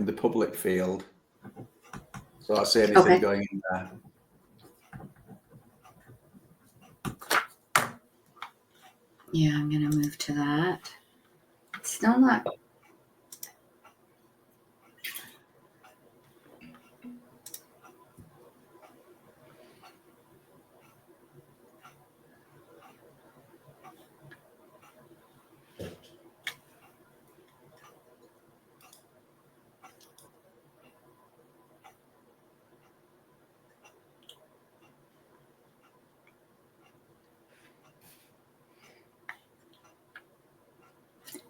the public field. So I see anything going in there. Yeah, I'm going to move to that. It's still not.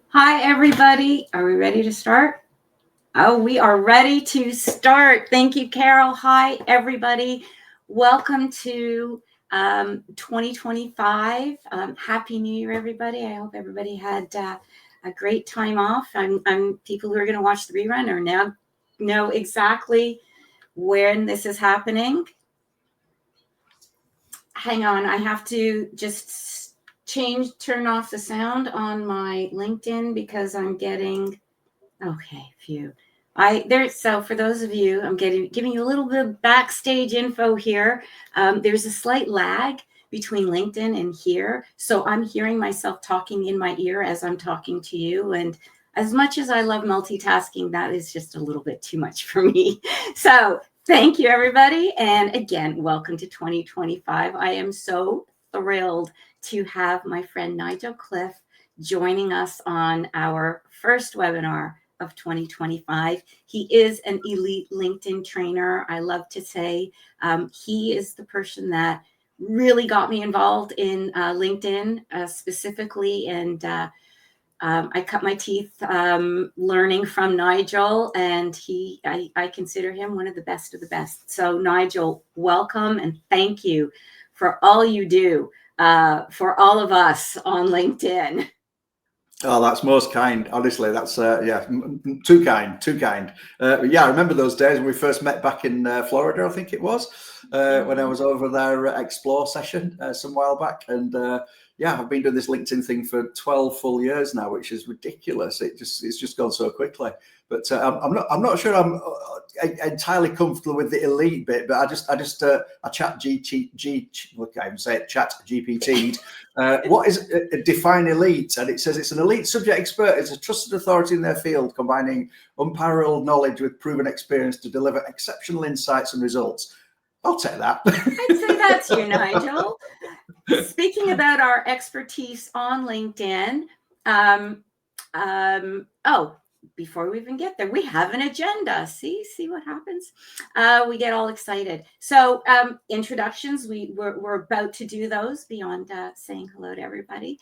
Hi, everybody. Are we ready to start? Oh, we are ready to start. Thank you, Carol. Hi, everybody. Welcome to 2025. Happy New Year, everybody. I hope everybody had a great time off. I'm people who are going to watch the rerun or now know exactly when this is happening. Hang on. I have to just turn off the sound on my LinkedIn because I'm getting, okay, phew. So for those of you, I'm giving you a little bit of backstage info here. There's a slight lag between LinkedIn and here. So I'm hearing myself talking in my ear as I'm talking to you. And as much as I love multitasking, that is just a little bit too much for me. So thank you, everybody. And again, welcome to 2025. I am so thrilled to have my friend Nigel Cliffe joining us on our first webinar of 2025. He is an elite LinkedIn trainer. I love to say he is the person that really got me involved in LinkedIn specifically. And I cut my teeth learning from Nigel, and I consider him one of the best of the best. So Nigel, welcome and thank you for all you do for all of us on LinkedIn. Oh, that's most kind. Honestly, that's too kind. Yeah, I remember those days when we first met back in Florida, I think it was, when I was over there at Explore session some while back. And yeah, I've been doing this LinkedIn thing for 12 full years now, which is ridiculous. It's just gone so quickly. But I'm not sure I'm entirely comfortable with the elite bit. But I chat chat GPT'd. What is define elite? And it says it's an elite subject expert. It's a trusted authority in their field, combining unparalleled knowledge with proven experience to deliver exceptional insights and results. I'll take that. I'd say that's you, Nigel. Speaking about our expertise on LinkedIn, before we even get there, we have an agenda. See what happens? We get all excited. So introductions, we're about to do those beyond saying hello to everybody.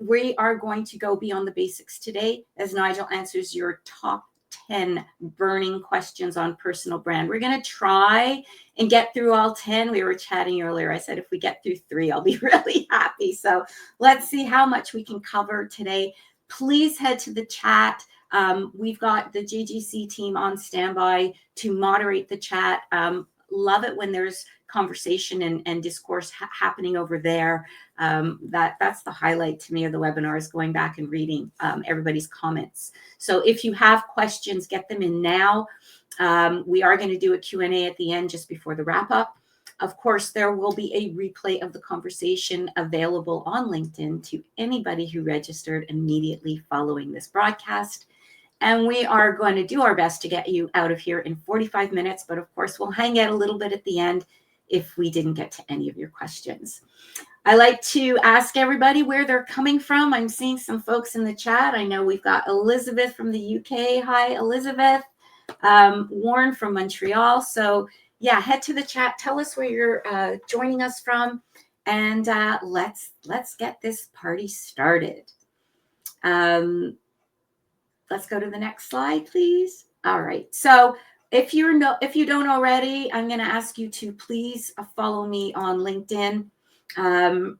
We are going to go beyond the basics today as Nigel answers your top 10 burning questions on personal brand. We're going to try and get through all 10. We were chatting earlier. I said, if we get through 3, I'll be really happy. So let's see how much we can cover today. Please head to the chat. We've got the JGC team on standby to moderate the chat. Love it when there's conversation and discourse happening over there. That's the highlight to me of the webinar, is going back and reading everybody's comments. So if you have questions, get them in now. We are going to do a Q&A at the end just before the wrap up. Of course, there will be a replay of the conversation available on LinkedIn to anybody who registered immediately following this broadcast. And we are going to do our best to get you out of here in 45 minutes. But of course, we'll hang out a little bit at the end if we didn't get to any of your questions. I like to ask everybody where they're coming from. I'm seeing some folks in the chat. I know we've got Elizabeth from the UK. Hi, Elizabeth. Warren from Montreal. So yeah, head to the chat. Tell us where you're joining us from. And let's get this party started. Let's go to the next slide, please. All right. So if you don't already, I'm going to ask you to please follow me on LinkedIn. I'm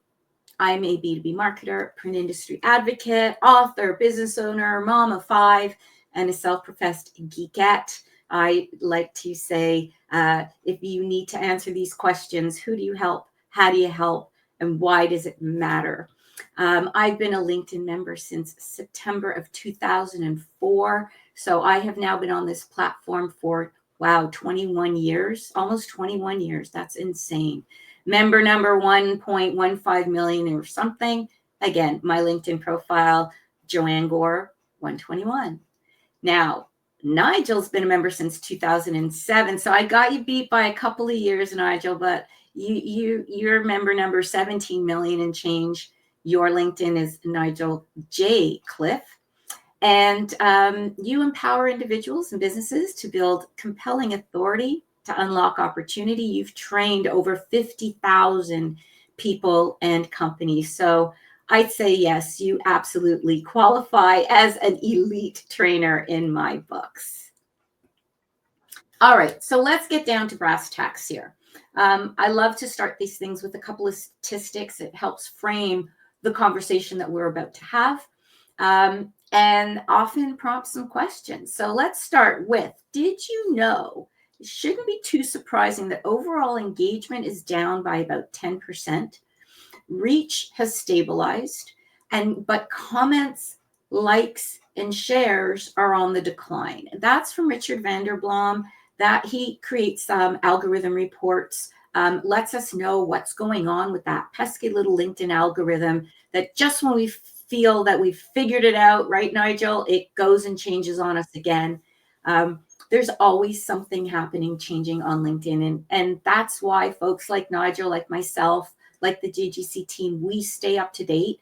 a B2B marketer, print industry advocate, author, business owner, mom of 5, and a self-professed geekette. I like to say, if you need to answer these questions, who do you help? How do you help? And why does it matter? I've been a LinkedIn member since September of 2004. So I have now been on this platform for, wow, 21 years, almost 21 years. That's insane. Member number 1.15 million or something. Again, my LinkedIn profile, Joanne Gore, 121. Now, Nigel's been a member since 2007. So I got you beat by a couple of years, Nigel, but you're member number 17 million and change. Your LinkedIn is Nigel J. Cliffe. And you empower individuals and businesses to build compelling authority to unlock opportunity. You've trained over 50,000 people and companies. So I'd say, yes, you absolutely qualify as an elite trainer in my books. All right, so let's get down to brass tacks here. I love to start these things with a couple of statistics. It helps frame the conversation that we're about to have. And often prompt some questions. So let's start with, did you know, it shouldn't be too surprising that overall engagement is down by about 10%. Reach has stabilized, but comments, likes, and shares are on the decline. That's from Richard Vanderblom. That he creates algorithm reports, lets us know what's going on with that pesky little LinkedIn algorithm that just when we feel that we've figured it out, right, Nigel, it goes and changes on us again. There's always something happening, changing on LinkedIn. And that's why folks like Nigel, like myself, like the GGC team, we stay up to date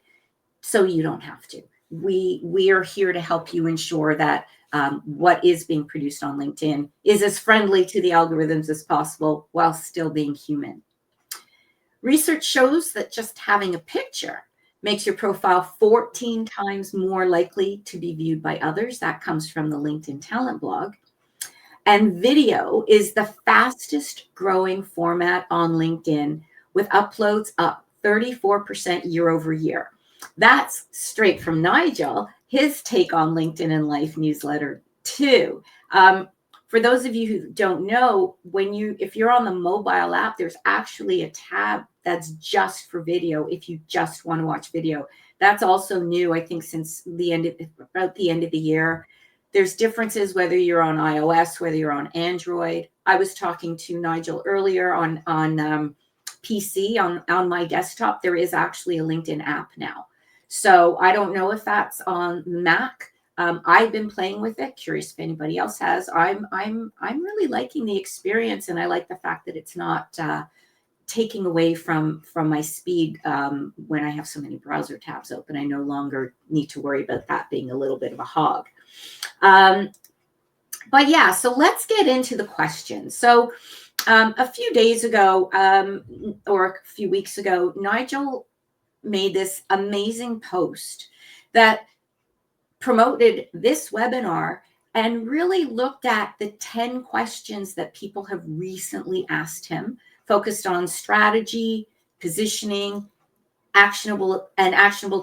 so you don't have to. We are here to help you ensure that what is being produced on LinkedIn is as friendly to the algorithms as possible while still being human. Research shows that just having a picture makes your profile 14 times more likely to be viewed by others. That comes from the LinkedIn Talent blog. And video is the fastest growing format on LinkedIn, with uploads up 34% year over year. That's straight from Nigel, his take on LinkedIn and Life newsletter too. For those of you who don't know, if you're on the mobile app, there's actually a tab that's just for video if you just want to watch video. That's also new, I think, since about the end of the year. There's differences whether you're on iOS, whether you're on Android. I was talking to Nigel earlier on PC, on my desktop. There is actually a LinkedIn app now. So I don't know if that's on Mac. I've been playing with it. Curious if anybody else has. I'm really liking the experience, and I like the fact that it's not taking away from my speed when I have so many browser tabs open. I no longer need to worry about that being a little bit of a hog. But yeah, so let's get into the questions. So a few days ago, or a few weeks ago, Nigel made this amazing post that promoted this webinar and really looked at the 10 questions that people have recently asked him, focused on strategy, positioning, actionable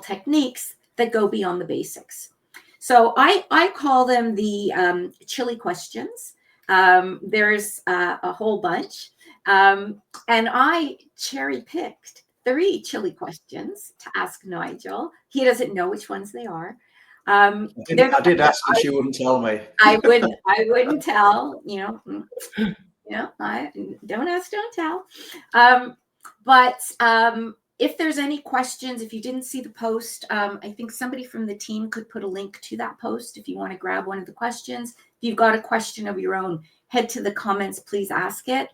techniques that go beyond the basics. So I call them the chili questions. There's a whole bunch. And I cherry picked 3 chili questions to ask Nigel. He doesn't know which ones they are. I did ask, and she wouldn't tell me. I wouldn't tell. I don't ask, don't tell. But if there's any questions, if you didn't see the post, I think somebody from the team could put a link to that post if you want to grab one of the questions. If you've got a question of your own, head to the comments, please ask it.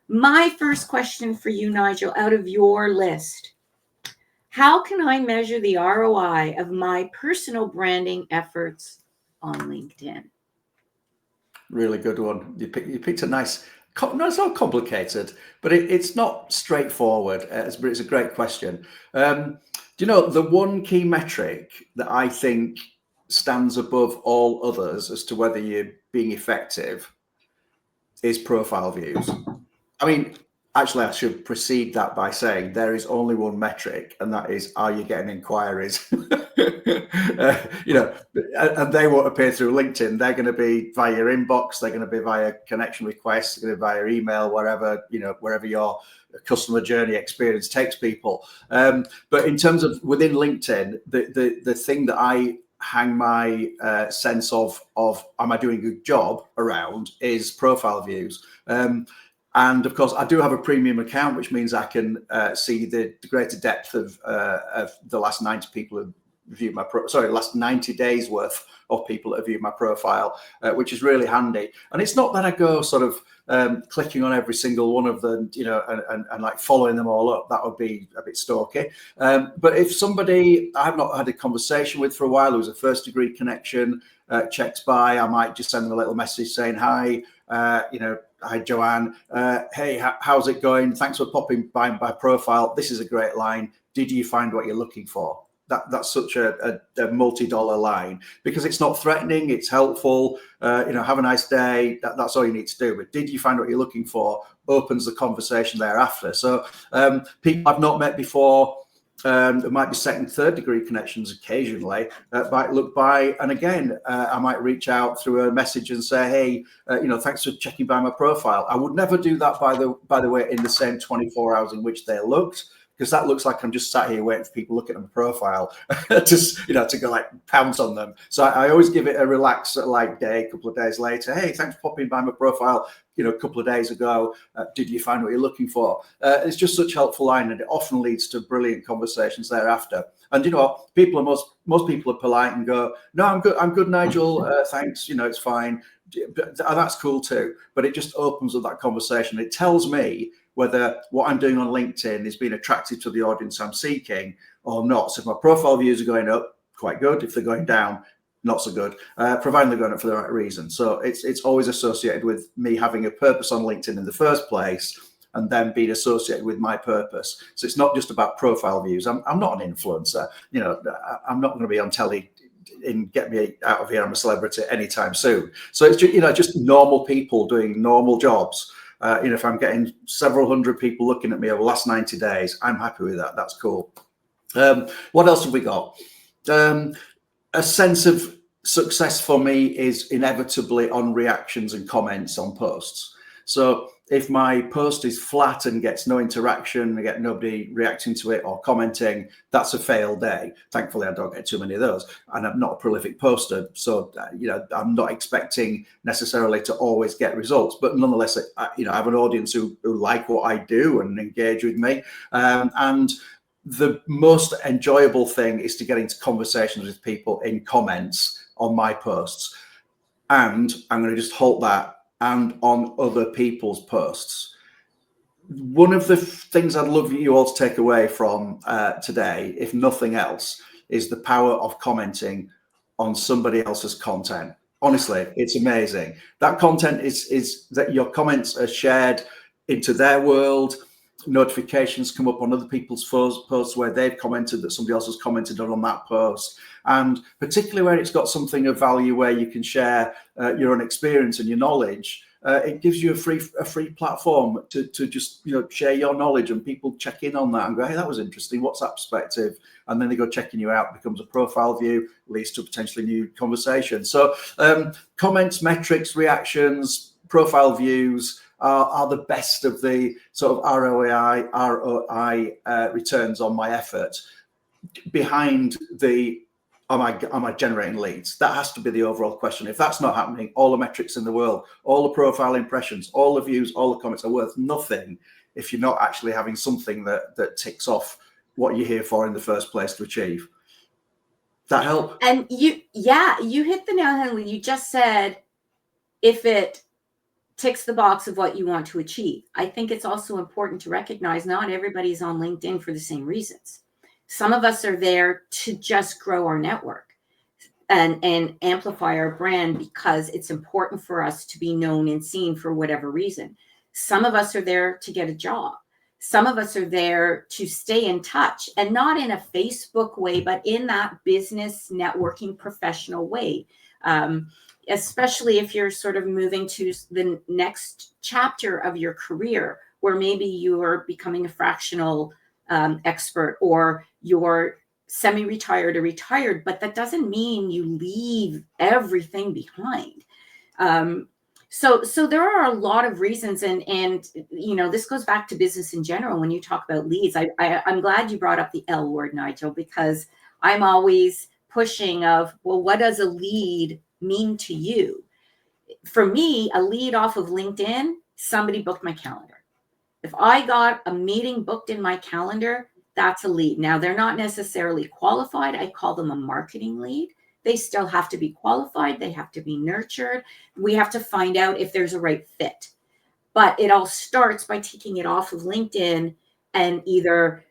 My first question for you, Nigel, out of your list: how can I measure the ROI of my personal branding efforts on LinkedIn? Really good one. You picked a nice, no, it's not complicated, but it's not straightforward. But it's a great question. Do you know the one key metric that I think stands above all others as to whether you're being effective is profile views? I mean, actually, I should precede that by saying there is only one metric, and that is, are you getting inquiries? And they won't appear through LinkedIn. They're going to be via your inbox. They're going to be via connection requests. They're going to be via email, wherever your customer journey experience takes people. But in terms of within LinkedIn, the thing that I hang my sense of am I doing a good job around is profile views. And of course, I do have a premium account, which means I can see the greater depth of the last 90 people who viewed my last 90 days worth of people that have viewed my profile, which is really handy. And it's not that I go sort of clicking on every single one of them, you know, and like following them all up. That would be a bit stalky. But if somebody I have not had a conversation with for a while, who's a first degree connection, checks by, I might just send them a little message saying, hi, you know, hi Joanne, hey, how's it going? Thanks for popping by my profile. This is a great line. Did you find what you're looking for? That's such a multi-dollar line, because it's not threatening, it's helpful. You know, have a nice day. That's all you need to do. But did you find what you're looking for? Opens the conversation thereafter. So people I've not met before, there might be second, third degree connections occasionally, might look by, and again, I might reach out through a message and say, hey, you know, thanks for checking by my profile. I would never do that, by the way, in the same 24 hours in which they looked, because that looks like I'm just sat here waiting for people looking at my profile just, you know, to go like pounce on them. So I always give it a relaxed like day, a couple of days later. Hey, thanks for popping by my profile, you know, a couple of days ago. Did you find what you're looking for? It's just such a helpful line, and it often leads to brilliant conversations thereafter. And you know, people are most people are polite and go, no, I'm good, Nigel. Thanks, you know, it's fine. That's cool too. But it just opens up that conversation. It tells me whether what I'm doing on LinkedIn is being attractive to the audience I'm seeking or not. So if my profile views are going up, quite good. If they're going down, not so good, providing they're going up for the right reason. So it's always associated with me having a purpose on LinkedIn in the first place, and then being associated with my purpose. So it's not just about profile views. I'm not an influencer. You know, I'm not going to be on telly and get me out of here. I'm a celebrity anytime soon. So it's just, you know, just normal people doing normal jobs. You know, if I'm getting several hundred people looking at me over the last 90 days, I'm happy with that. That's cool. What else have we got? A sense of success for me is inevitably on reactions and comments on posts. So if my post is flat and gets no interaction, I get nobody reacting to it or commenting, that's a failed day. Thankfully, I don't get too many of those, and I'm not a prolific poster, so you know, I'm not expecting necessarily to always get results. But nonetheless, you know, I have an audience who like what I do and engage with me, and the most enjoyable thing is to get into conversations with people in comments on my posts. And I'm going to just halt that, and on other people's posts. One of the things I'd love you all to take away from today, if nothing else, is the power of commenting on somebody else's content. Honestly, it's amazing. That content is that your comments are shared into their world. Notifications come up on other people's posts where they've commented that somebody else has commented on that post, and particularly where it's got something of value where you can share your own experience and your knowledge. It gives you a free platform to just, you know, share your knowledge, and people check in on that and go, hey, that was interesting, what's that perspective? And then they go checking you out, becomes a profile view, leads to a potentially new conversation. So comments, metrics, reactions, profile views are the best of the sort of ROI returns on my effort. Behind the am I generating leads? That has to be the overall question. If that's not happening, all the metrics in the world, all the profile impressions, all the views, all the comments are worth nothing if you're not actually having something that ticks off what you're here for in the first place to achieve. That help? And you hit the nail on the head when you just said, if it ticks the box of what you want to achieve. I think it's also important to recognize not everybody's on LinkedIn for the same reasons. Some of us are there to just grow our network and amplify our brand because it's important for us to be known and seen for whatever reason. Some of us are there to get a job. Some of us are there to stay in touch, and not in a Facebook way, but in that business networking professional way. Especially if you're sort of moving to the next chapter of your career, where maybe you're becoming a fractional expert, or you're semi-retired or retired, but that doesn't mean you leave everything behind. So there are a lot of reasons, and you know, this goes back to business in general. When you talk about leads, I'm glad you brought up the L word, Nigel, because I'm always pushing of, well, what does a lead mean to you? For me, a lead off of LinkedIn, somebody booked my calendar. If I got a meeting booked in my calendar, that's a lead. Now, they're not necessarily qualified. I call them a marketing lead. They still have to be qualified. They have to be nurtured. We have to find out if there's a right fit. But it all starts by taking it off of LinkedIn and either,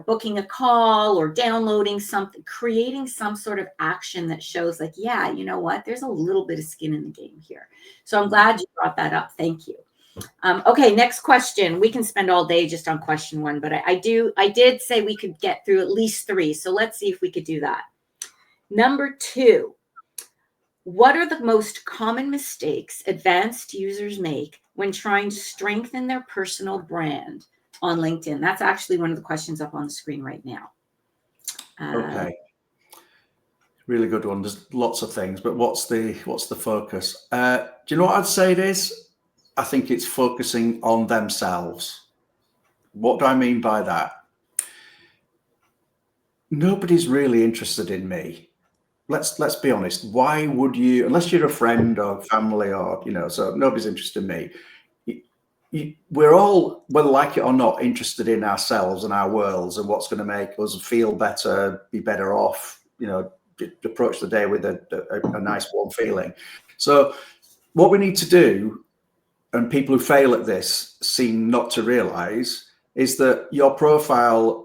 booking a call or downloading something, creating some sort of action that shows like, yeah, you know what, there's a little bit of skin in the game here. So I'm glad you brought that up. Thank you. Okay, next question. We can spend all day just on question one, but I did say we could get through at least 3. So let's see if we could do that. Number 2, what are the most common mistakes advanced users make when trying to strengthen their personal brand on LinkedIn? That's actually one of the questions up on the screen right now. Okay. Really good one. There's lots of things, but what's the focus? Do you know what I'd say it is? I think it's focusing on themselves. What do I mean by that? Nobody's really interested in me. Let's be honest. Why would you, unless you're a friend or family or, so nobody's interested in me. We're all, whether like it or not, interested in ourselves and our worlds and what's going to make us feel better, be better off, approach the day with a nice warm feeling. So what we need to do, and people who fail at this seem not to realize, is that your profile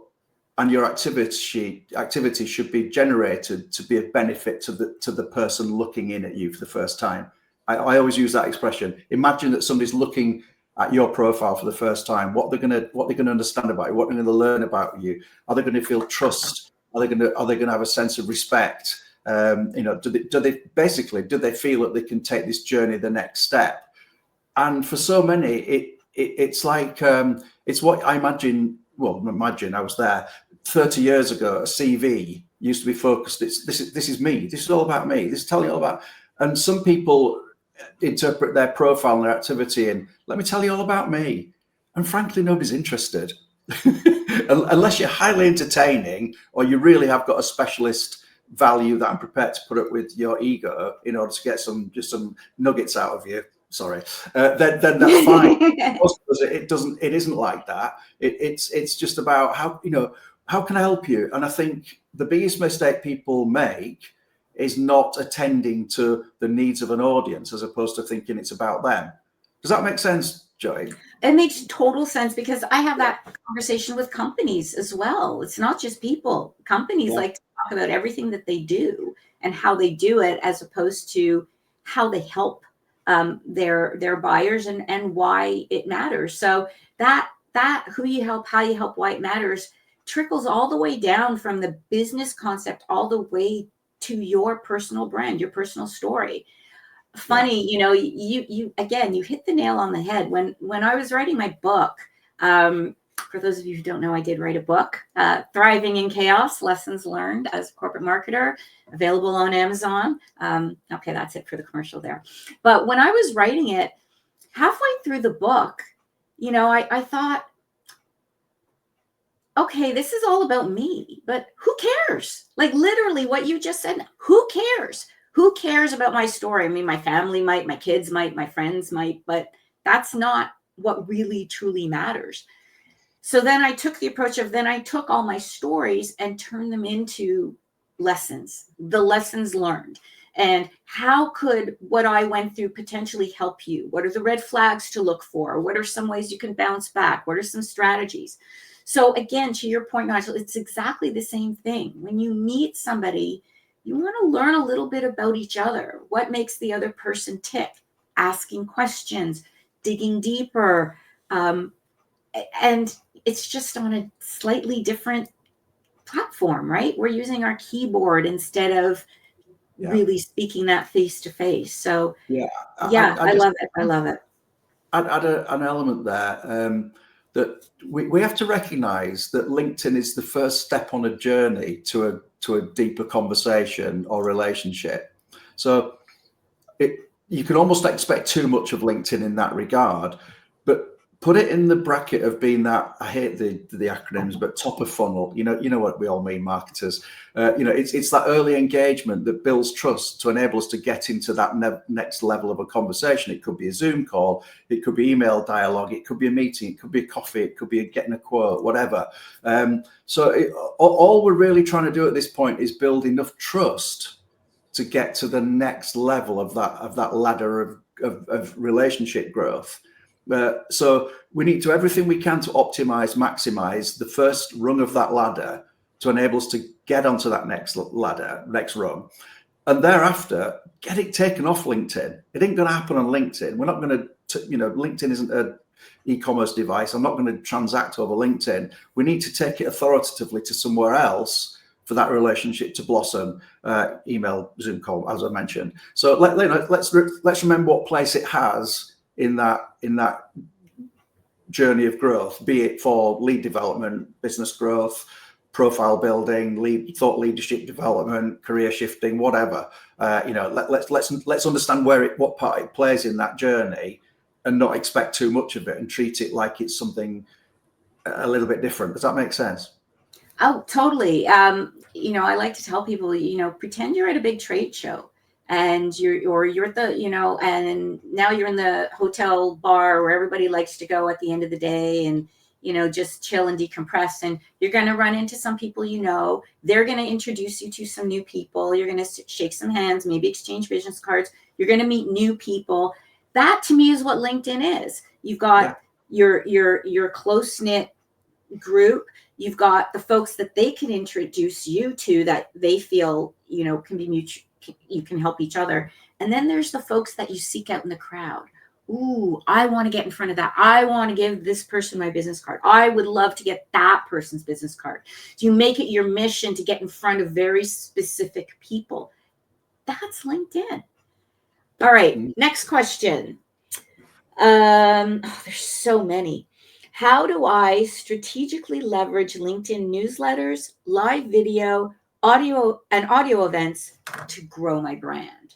and your activity should be generated to be of benefit to the person looking in at you for the first time. I always use that expression. Imagine that somebody's looking at your profile for the first time. What they're going to understand about you, what they're going to learn about you. Are they going to feel trust? Are they going to have a sense of respect? Do they feel that they can take this journey the next step? And for so many, it's like it's what I imagine. Well, imagine I was there 30 years ago. A CV used to be focused. This is me. This is all about me. This is telling you all about. And some people interpret their profile and their activity in, let me tell you all about me. And frankly, nobody's interested. Unless you're highly entertaining or you really have got a specialist value that I'm prepared to put up with your ego in order to get some nuggets out of you. Sorry, then that's fine. It isn't like that. It's just about how can I help you? And I think the biggest mistake people make is not attending to the needs of an audience as opposed to thinking it's about them. Does that make sense, Joey? It makes total sense because I have that conversation with companies as well. It's not just people. Companies like to talk about everything that they do and how they do it as opposed to how they help their buyers and why it matters. So that who you help, how you help, why it matters trickles all the way down from the business concept all the way to your personal brand, your personal story. Funny, you again, you hit the nail on the head. When I was writing my book, for those of you who don't know, I did write a book, Thriving in Chaos, Lessons Learned as a Corporate Marketer, available on Amazon. Okay, that's it for the commercial there. But when I was writing it, halfway through the book, I thought, okay, this is all about me, but who cares? Like literally what you just said, who cares? Who cares about my story? I mean, my family might, my kids might, my friends might, but that's not what really truly matters. So then I took the approach of I took all my stories and turned them into lessons, the lessons learned. And how could what I went through potentially help you? What are the red flags to look for? What are some ways you can bounce back? What are some strategies? So again, to your point, Nigel, it's exactly the same thing. When you meet somebody, you want to learn a little bit about each other. What makes the other person tick? Asking questions, digging deeper. And it's just on a slightly different platform, right? We're using our keyboard instead of really speaking that face to face. So I love it. I love it. I'd add an element there that we have to recognize that LinkedIn is the first step on a journey to a deeper conversation or relationship. So you can almost expect too much of LinkedIn in that regard, but put it in the bracket of being that, I hate the acronyms, but top of funnel. You know what we all mean, marketers. It's that early engagement that builds trust to enable us to get into that next level of a conversation. It could be a Zoom call, it could be email dialogue, it could be a meeting, it could be a coffee, it could be getting a quote, whatever. All we're really trying to do at this point is build enough trust to get to the next level of that ladder of relationship growth. So we need to do everything we can to maximize the first rung of that ladder to enable us to get onto that next rung. And thereafter, get it taken off LinkedIn. It ain't going to happen on LinkedIn. We're not going to, LinkedIn isn't an e-commerce device. I'm not going to transact over LinkedIn. We need to take it authoritatively to somewhere else for that relationship to blossom. Email, Zoom call, as I mentioned. So let's remember what place it has in that journey of growth, be it for lead development, business growth, profile building, thought leadership development, career shifting, whatever. Let's understand what part it plays in that journey, and not expect too much of it, and treat it like it's something a little bit different. Does that make sense? Oh, totally. I like to tell people, pretend you're at a big trade show, and you're at the, and now you're in the hotel bar where everybody likes to go at the end of the day, and just chill and decompress. And you're going to run into some people, they're going to introduce you to some new people. You're going to shake some hands, maybe exchange business cards. You're going to meet new people. That to me is what LinkedIn is. You've got your close-knit group. You've got the folks that they can introduce you to that they feel, can be mutual. You can help each other. And then there's the folks that you seek out in the crowd. Ooh, I want to get in front of that. I want to give this person my business card. I would love to get that person's business card. So you make it your mission to get in front of very specific people. That's LinkedIn. All right, next question. There's so many. How do I strategically leverage LinkedIn newsletters, live video, audio events to grow my brand?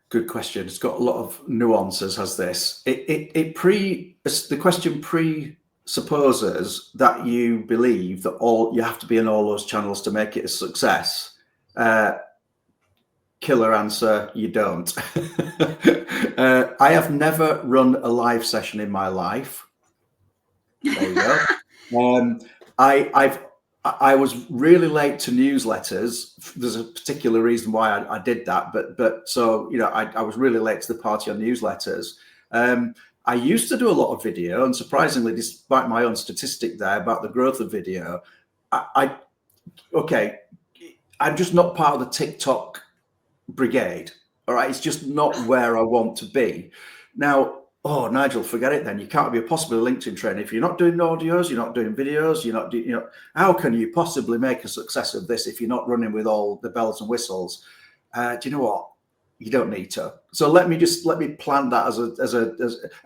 Good question. It's got a lot of nuances, has this. The question presupposes that you believe that you have to be in all those channels to make it a success. Killer answer, you don't. I have never run a live session in my life. There you go. I was really late to newsletters. There's a particular reason why I did that, but so I was really late to the party on newsletters. I used to do a lot of video, and surprisingly, despite my own statistic there about the growth of video, I'm just not part of the TikTok brigade. All right, it's just not where I want to be now. Oh, Nigel, forget it then. You can't be a possible LinkedIn trainer if you're not doing audios, you're not doing videos, you're not doing, how can you possibly make a success of this if you're not running with all the bells and whistles? Do you know what? You don't need to. So let me plant that as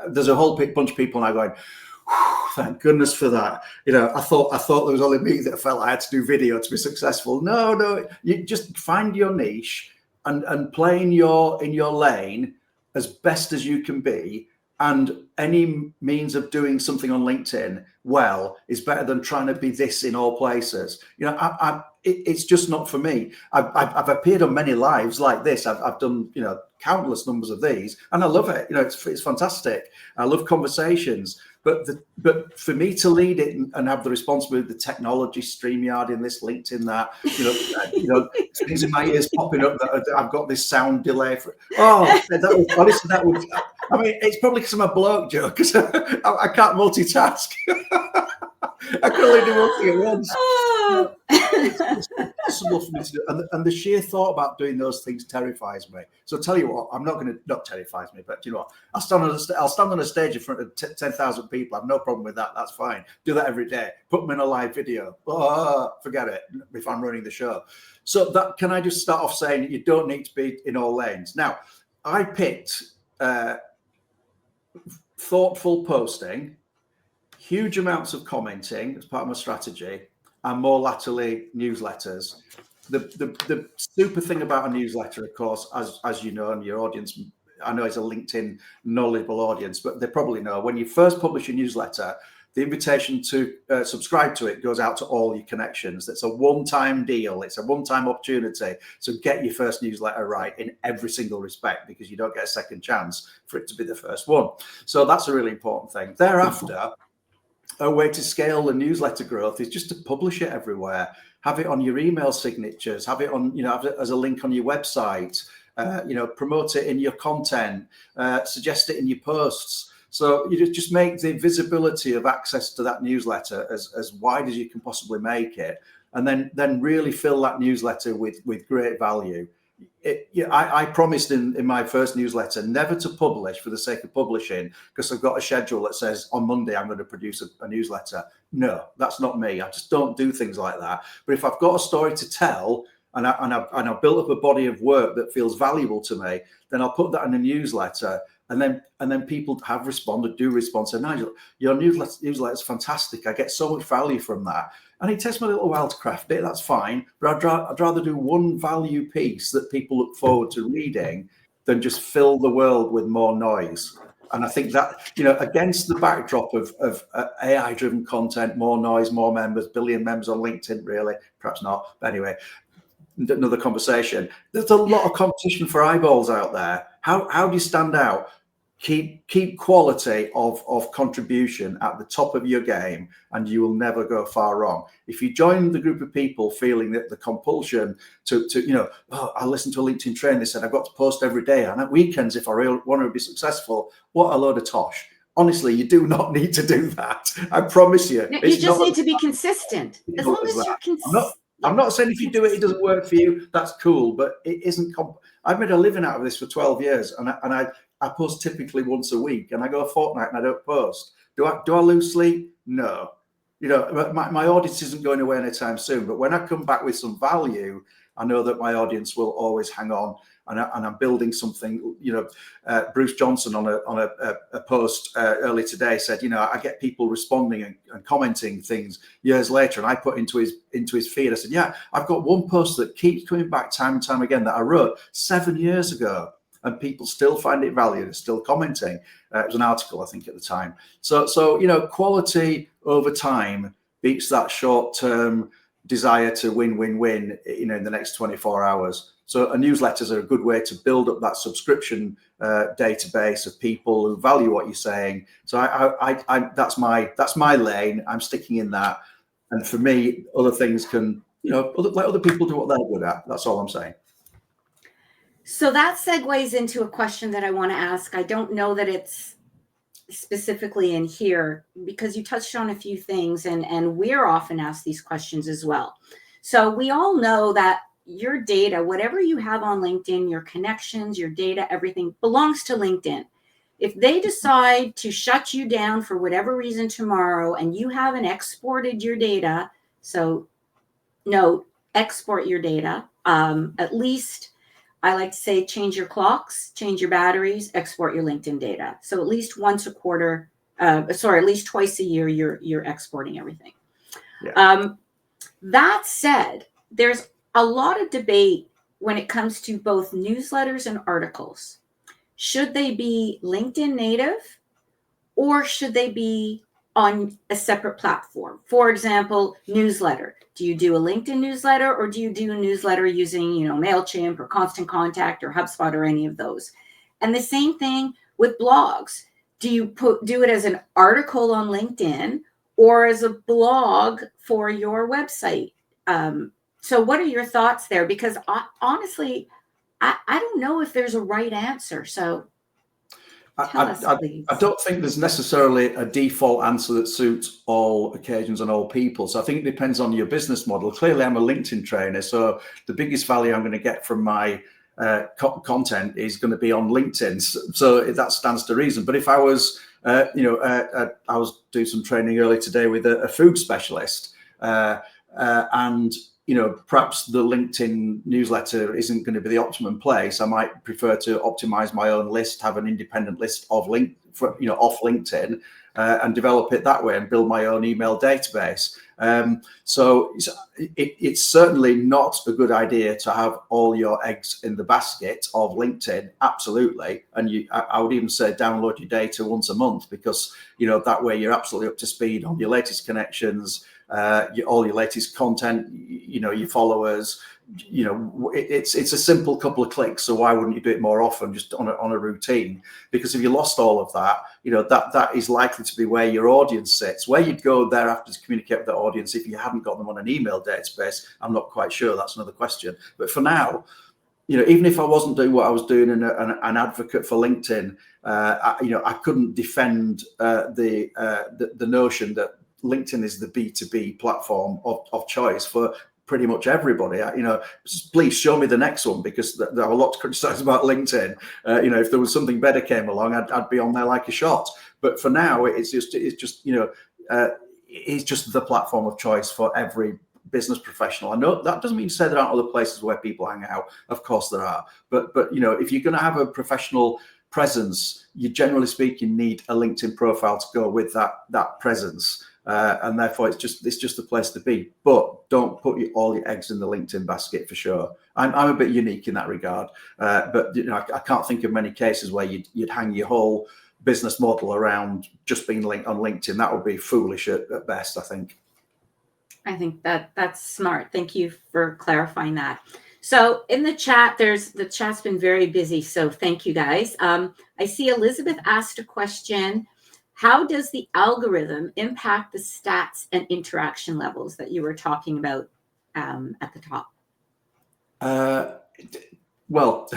there's a whole bunch of people now going, thank goodness for that. I thought there was only me that felt I had to do video to be successful. No, you just find your niche and play in your lane as best as you can be. And any means of doing something on LinkedIn is better than trying to be this in all places. It's just not for me. I've appeared on many lives like this. I've done countless numbers of these, and I love it. It's fantastic. I love conversations. But for me to lead it and have the responsibility of the technology, StreamYard in this, LinkedIn that, things in my ears popping up that I've got this sound delay for. That would. I mean, it's probably because I'm a bloke, Joe, because I can't multitask. I can only do one thing at once. It's impossible for me to do, and the sheer thought about doing those things terrifies me. So I'll tell you what, I'm not going to, not terrifies me, but you know what, I'll stand on a stage in front of 10,000 people. I have no problem with that. That's fine. Do that every day. Put them in a live video. Forget it if I'm running the show. So that, can I just start off saying you don't need to be in all lanes. Now, I picked thoughtful posting, huge amounts of commenting as part of my strategy, and more latterly newsletters. The super thing about a newsletter, of course, as you know, and your audience I know it's a LinkedIn knowledgeable audience, but they probably know when you first publish a newsletter, the invitation to subscribe to it goes out to all your connections. It's a one-time deal. It's a one-time opportunity. So get your first newsletter right in every single respect, because you don't get a second chance for it to be the first one. So that's a really important thing. Thereafter, a way to scale the newsletter growth is just to publish it everywhere. Have it on your email signatures. Have it on, have it as a link on your website. Promote it in your content. Suggest it in your posts. So you just make the visibility of access to that newsletter as wide as you can possibly make it, and then really fill that newsletter with great value. I promised in my first newsletter never to publish for the sake of publishing, because I've got a schedule that says on Monday I'm going to produce a newsletter. No, that's not me. I just don't do things like that. But if I've got a story to tell, and I've built up a body of work that feels valuable to me, then I'll put that in a newsletter. And then people have responded, do respond. So, Nigel, your newsletter is fantastic. I get so much value from that. And it takes me a little while to craft it. That's fine. But I'd rather do one value piece that people look forward to reading than just fill the world with more noise. And I think that, against the backdrop of AI-driven content, more noise, more members, billion members on LinkedIn, really, perhaps not. But anyway, another conversation. There's a lot of competition for eyeballs out there. How do you stand out? Keep quality of contribution at the top of your game, and you will never go far wrong. If you join the group of people feeling that the compulsion to I listened to a LinkedIn training, they said I've got to post every day and at weekends if I really want to be successful, what a load of tosh. Honestly, you do not need to do that. I promise you. No, you just need to be consistent. As long as you're consistent. I'm not saying if you do it, it doesn't work for you. That's cool, but it isn't. I've made a living out of this for 12 years, and I post typically once a week, and I go a fortnight and I don't post. Do I lose sleep? No. My audience isn't going away anytime soon. But when I come back with some value, I know that my audience will always hang on, and I'm building something. Bruce Johnson on a post early today said, I get people responding and commenting things years later, and I put into his feed. I said, yeah, I've got one post that keeps coming back time and time again that I wrote 7 years ago, and people still find it valued and still commenting. It was an article, I think, at the time. So quality over time beats that short-term desire to win, in the next 24 hours. So a newsletters are a good way to build up that subscription database of people who value what you're saying. So I that's my lane. I'm sticking in that. And for me, other things can, let other people do what they're good at. That's all I'm saying. So that segues into a question that I want to ask. I don't know that it's specifically in here, because you touched on a few things, and we're often asked these questions as well. So we all know that your data, whatever you have on LinkedIn, your connections, your data, everything belongs to LinkedIn. If they decide to shut you down for whatever reason tomorrow, and you haven't exported your data, so no, export your data. At least I like to say change your clocks, change your batteries, export your LinkedIn data. So at least once a quarter, at least twice a year, you're exporting everything. Yeah. That said, there's a lot of debate when it comes to both newsletters and articles. Should they be LinkedIn native, or should they be on a separate platform? For example, newsletter. Do you do a LinkedIn newsletter, or do you do a newsletter using, MailChimp or Constant Contact or HubSpot or any of those? And the same thing with blogs. Do you do it as an article on LinkedIn or as a blog for your website? So what are your thoughts there? Because honestly, I don't know if there's a right answer. So tell us, please. I don't think there's necessarily a default answer that suits all occasions and all people. So I think it depends on your business model. Clearly, I'm a LinkedIn trainer, so the biggest value I'm going to get from my content is going to be on LinkedIn. So that stands to reason. But if I was, I was doing some training early today with a food specialist, and perhaps the LinkedIn newsletter isn't going to be the optimum place. I might prefer to optimize my own list, have an independent list of off LinkedIn, and develop it that way and build my own email database. So it's certainly not a good idea to have all your eggs in the basket of LinkedIn. Absolutely. And I would even say download your data once a month, because, that way you're absolutely up to speed on your latest connections, all your latest content, your followers. It's a simple couple of clicks. So why wouldn't you do it more often, just on a routine? Because if you lost all of that, that is likely to be where your audience sits. Where you'd go thereafter to communicate with the audience if you haven't got them on an email database, I'm not quite sure. That's another question. But for now, even if I wasn't doing what I was doing and an advocate for LinkedIn, I couldn't defend the notion that LinkedIn is the B2B platform of choice for pretty much everybody. Please show me the next one, because there are a lot to criticize about LinkedIn. If there was something better came along, I'd be on there like a shot. But for now, it's just the platform of choice for every business professional. I know that doesn't mean to say there aren't other places where people hang out. Of course there are. But if you're going to have a professional presence, you generally speaking need a LinkedIn profile to go with that presence. And therefore, it's just the place to be. But don't put all your eggs in the LinkedIn basket, for sure. I'm a bit unique in that regard. But I can't think of many cases where you'd hang your whole business model around just being linked on LinkedIn. That would be foolish at best, I think. I think that's smart. Thank you for clarifying that. So in the chat, the chat's been very busy. So thank you, guys. I see Elizabeth asked a question. How does the algorithm impact the stats and interaction levels that you were talking about at the top? Well,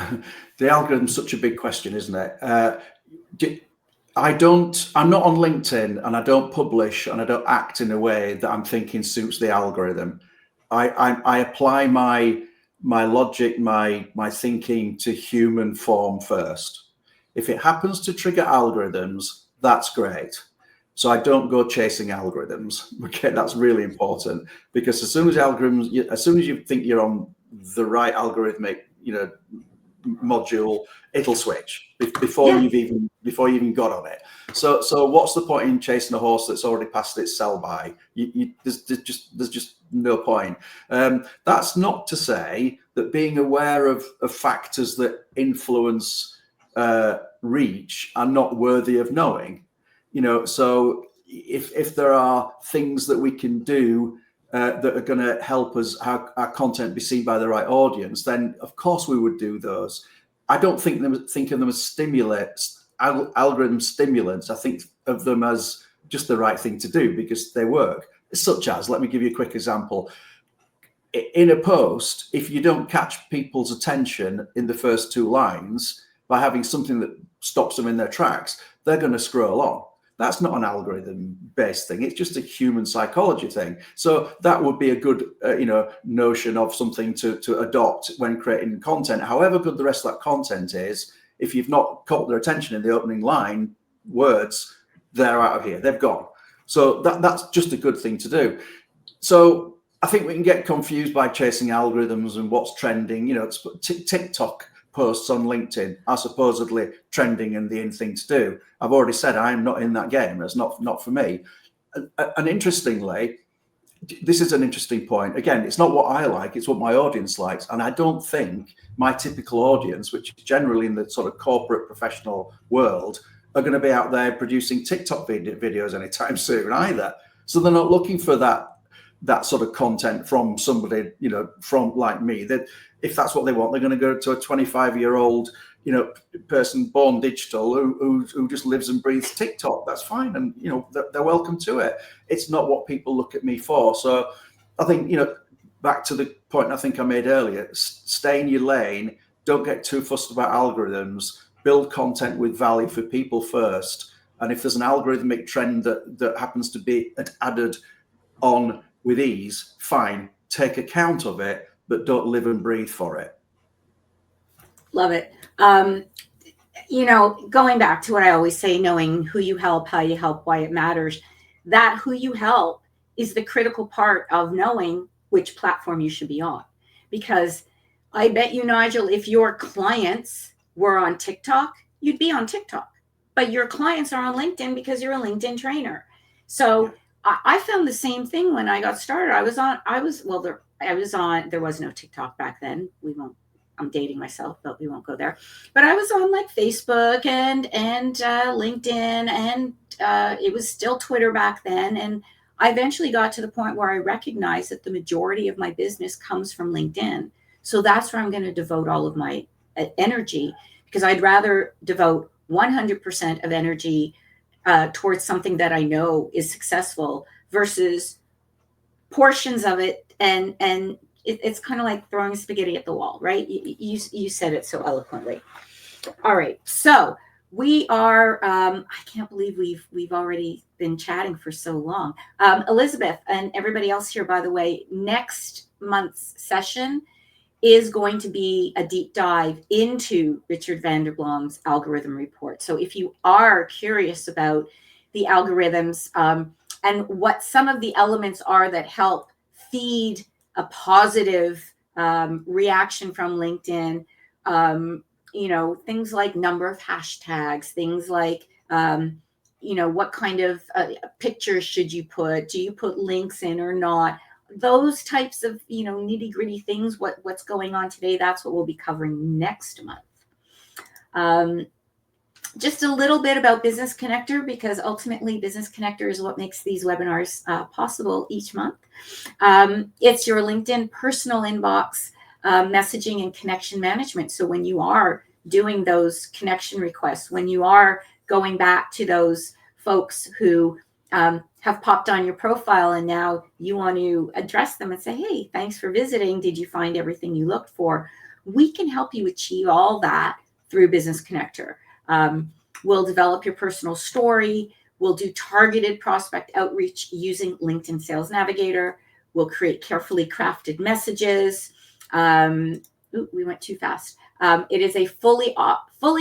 the algorithm's such a big question, isn't it? I'm not on LinkedIn, and I don't publish and I don't act in a way that I'm thinking suits the algorithm. I apply my logic, my thinking to human form first. If it happens to trigger algorithms, that's great. So I don't go chasing algorithms. Okay, that's really important, because as soon as you think you're on the right algorithmic, module, it'll switch before you've even got on it. So what's the point in chasing a horse that's already passed its sell by? There's just no point. That's not to say that being aware of factors that influence reach are not worthy of knowing. So if there are things that we can do that are going to help us our content be seen by the right audience, then of course we would do those. I don't think of them as stimulates, algorithm stimulants. I think of them as just the right thing to do because they work. Such as, let me give you a quick example. In a post, if you don't catch people's attention in the first two lines by having something that stops them in their tracks, they're going to scroll on. That's not an algorithm-based thing. It's just a human psychology thing. So that would be a good, notion of something to adopt when creating content. However good the rest of that content is, if you've not caught their attention in the opening line words, they're out of here. They've gone. So that's just a good thing to do. So I think we can get confused by chasing algorithms and what's trending. TikTok posts on LinkedIn are supposedly trending and the in thing to do. I've already said I'm not in that game. That's not for me. And interestingly, this is an interesting point. Again, it's not what I like, it's what my audience likes. And I don't think my typical audience, which is generally in the sort of corporate professional world, are going to be out there producing TikTok videos anytime soon either. So they're not looking for that sort of content from somebody, from like me. That if that's what they want, they're going to go to a 25-year-old, person born digital who just lives and breathes TikTok. That's fine, and they're welcome to it. It's not what people look at me for. So I think back to the point I think I made earlier: stay in your lane. Don't get too fussed about algorithms. Build content with value for people first. And if there's an algorithmic trend that happens to be added on with ease, fine, take account of it, but don't live and breathe for it. Love it. Going back to what I always say, knowing who you help, how you help, why it matters, that who you help is the critical part of knowing which platform you should be on. Because I bet you, Nigel, if your clients were on TikTok, you'd be on TikTok. But your clients are on LinkedIn because you're a LinkedIn trainer. So I found the same thing when I got started. There was no TikTok back then. I'm dating myself, but we won't go there. But I was on like Facebook and LinkedIn, and it was still Twitter back then. And I eventually got to the point where I recognized that the majority of my business comes from LinkedIn. So that's where I'm going to devote all of my energy, because I'd rather devote 100% of energy towards something that I know is successful versus portions of it. And it's kind of like throwing spaghetti at the wall, right? You said it so eloquently. All right. So we are, I can't believe we've already been chatting for so long. Elizabeth and everybody else here, by the way, next month's session is going to be a deep dive into Richard van der Blom's algorithm report. So if you are curious about the algorithms and what some of the elements are that help feed a positive reaction from LinkedIn, things like number of hashtags, things like, what kind of pictures should you put? Do you put links in or not? Those types of, nitty gritty things, what's going on today, that's what we'll be covering next month. Just a little bit about Business Connector, because ultimately Business Connector is what makes these webinars possible each month. It's your LinkedIn personal inbox messaging and connection management. So when you are doing those connection requests, when you are going back to those folks who have popped on your profile and now you want to address them and say, hey, thanks for visiting. Did you find everything you looked for? We can help you achieve all that through Business Connector. We'll develop your personal story. We'll do targeted prospect outreach using LinkedIn Sales Navigator. We'll create carefully crafted messages. We went too fast. It is a fully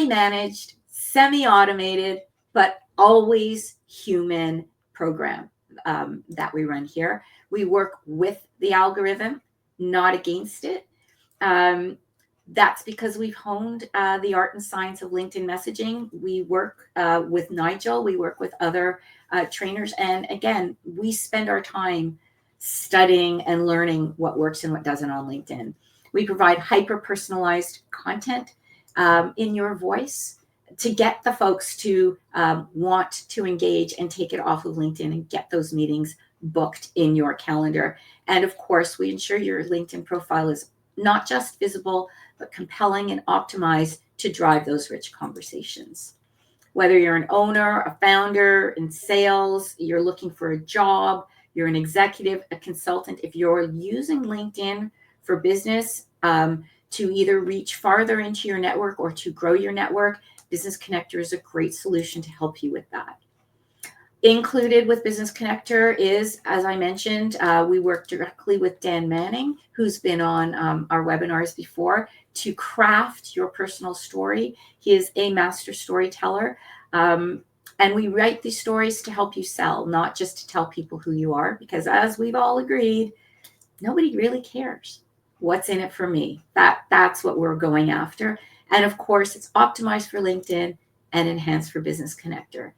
managed, semi-automated, but always human program that we run here. We work with the algorithm, not against it. That's because we've honed the art and science of LinkedIn messaging. We work with Nigel. We work with other trainers. And again, we spend our time studying and learning what works and what doesn't on LinkedIn. We provide hyper-personalized content in your voice to get the folks to want to engage and take it off of LinkedIn and get those meetings booked in your calendar. And of course, we ensure your LinkedIn profile is not just visible, but compelling and optimized to drive those rich conversations. Whether you're an owner, a founder in sales, you're looking for a job, you're an executive, a consultant, if you're using LinkedIn for business to either reach farther into your network or to grow your network, Business Connector is a great solution to help you with that. Included with Business Connector is, as I mentioned, we work directly with Dan Manning, who's been on our webinars before, to craft your personal story. He is a master storyteller. And we write these stories to help you sell, not just to tell people who you are, because as we've all agreed, nobody really cares. What's in it for me? That's what we're going after. And of course, it's optimized for LinkedIn and enhanced for Business Connector.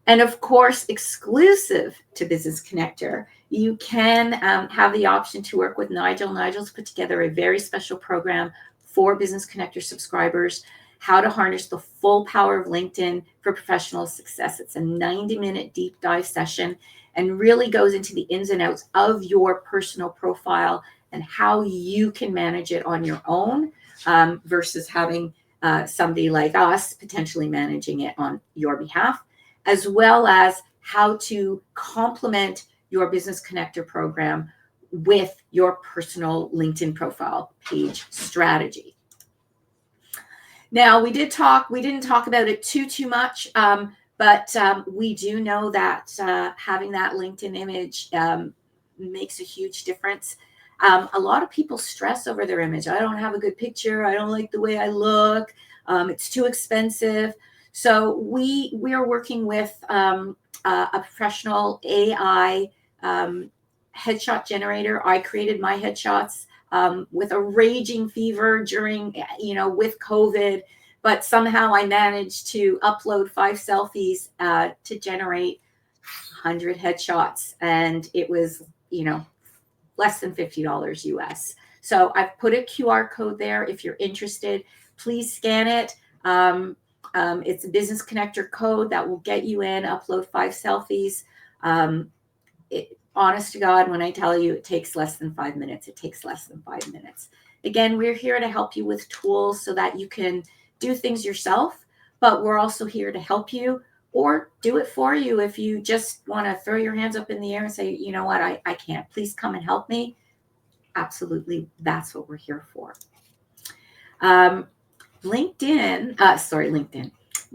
And of course, exclusive to Business Connector, you can have the option to work with Nigel. Nigel's put together a very special program for Business Connector subscribers, how to harness the full power of LinkedIn for professional success. It's a 90-minute deep dive session and really goes into the ins and outs of your personal profile and how you can manage it on your own versus having somebody like us potentially managing it on your behalf, as well as how to complement your Business Connector program with your personal LinkedIn profile page strategy. Now, we didn't talk about it too much, but we do know that having that LinkedIn image makes a huge difference. A lot of people stress over their image. I don't have a good picture. I don't like the way I look. It's too expensive. So we are working with a professional AI headshot generator. I created my headshots with a raging fever during, with COVID, but somehow I managed to upload 5 selfies to generate 100 headshots, and it was, less than $50 US. So I've put a QR code there. If you're interested, please scan it. It's a business connector code that will get you in, upload 5 selfies. Honest to God, when I tell you it takes less than 5 minutes, it takes less than 5 minutes. Again, we're here to help you with tools so that you can do things yourself, but we're also here to help you or do it for you. If you just want to throw your hands up in the air and say, you know what, I can't, please come and help me. Absolutely. That's what we're here for. LinkedIn.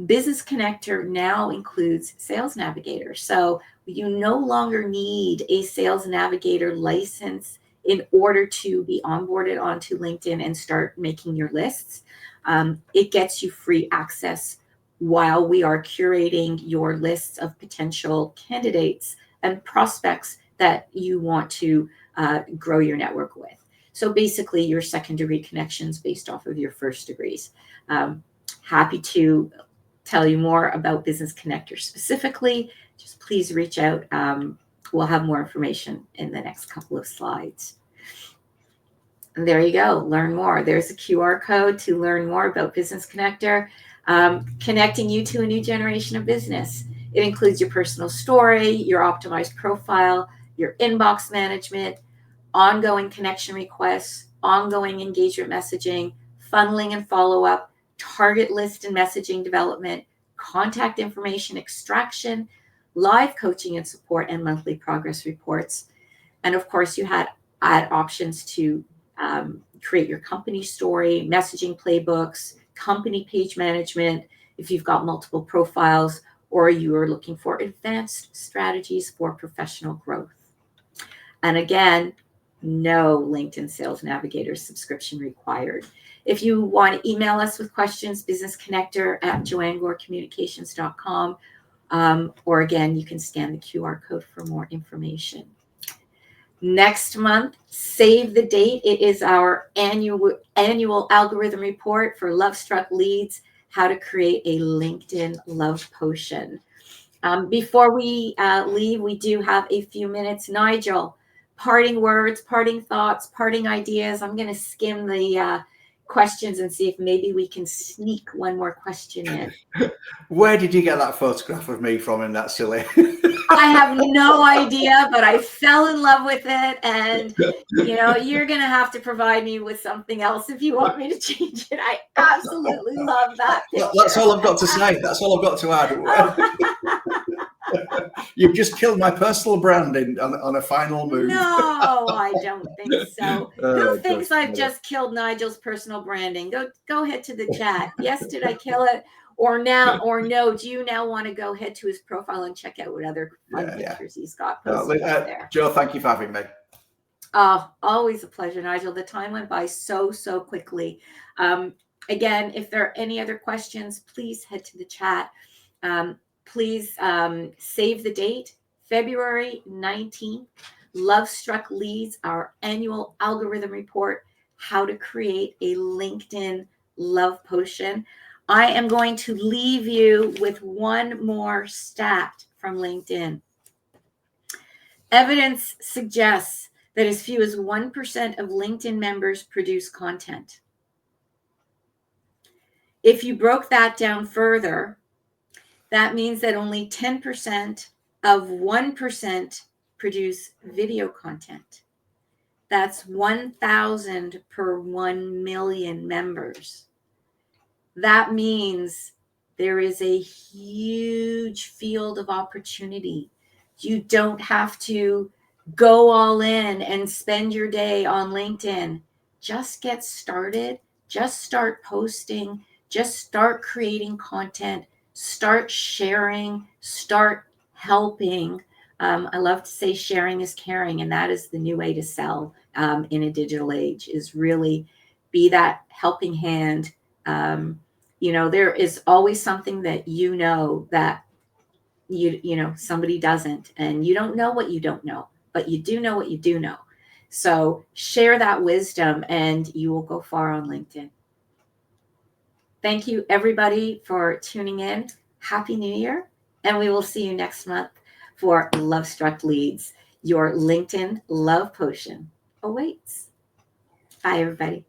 Business Connector now includes Sales Navigator. So you no longer need a Sales Navigator license in order to be onboarded onto LinkedIn and start making your lists. It gets you free access while we are curating your lists of potential candidates and prospects that you want to grow your network with. So basically your second-degree connections based off of your first degrees. Happy to tell you more about Business Connector specifically. Just please reach out. We'll have more information in the next couple of slides. And there you go. Learn more. There's a QR code to learn more about Business Connector, connecting you to a new generation of business. It includes your personal story, your optimized profile, your inbox management, ongoing connection requests, ongoing engagement messaging, funneling and follow-up, target list and messaging development, contact information extraction, live coaching and support, and monthly progress reports. And of course, you add options to create your company story, messaging playbooks, company page management, if you've got multiple profiles, or you are looking for advanced strategies for professional growth. And again, no LinkedIn Sales Navigator subscription required. If you want to email us with questions, businessconnector@joannegorecommunications.com. Or again, you can scan the QR code for more information. Next month, save the date. It is our annual algorithm report for Love Struck Leads, how to create a LinkedIn love potion. Before we leave, we do have a few minutes. Nigel, parting words, parting thoughts, parting ideas. I'm going to skim the questions and see if maybe we can sneak one more question in. Where did you get that photograph of me from in that silly? I have no idea, but I fell in love with it. And, you're going to have to provide me with something else if you want me to change it. I absolutely love that picture. That's all I've got to say. That's all I've got to add. You've just killed my personal branding on a final move. No, I don't think so. Who thinks I've just killed Nigel's personal branding? Go ahead to the chat. Yes, did I kill it? Or no, do you now want to go ahead to his profile and check out what other fun pictures he's got posted there? Joe, thank you for having me. Oh, always a pleasure, Nigel. The time went by so quickly. Again, if there are any other questions, please head to the chat. Please save the date, February 19th, Love Struck Leads, our annual algorithm report, how to create a LinkedIn love potion. I am going to leave you with one more stat from LinkedIn. Evidence suggests that as few as 1% of LinkedIn members produce content. If you broke that down further, that means that only 10% of 1% produce video content. That's 1,000 per 1 million members. That means there is a huge field of opportunity. You don't have to go all in and spend your day on LinkedIn. Just get started. Just start posting. Just start creating content. Start sharing. Start helping. I love to say sharing is caring, and that is the new way to sell in a digital age, is really be that helping hand. There is always something that that somebody doesn't, and you don't know what you don't know. but you do know what you do know. So share that wisdom and you will go far on LinkedIn. Thank you, everybody, for tuning in. Happy New Year. And we will see you next month for Love Struck Leads. Your LinkedIn love potion awaits. Bye, everybody.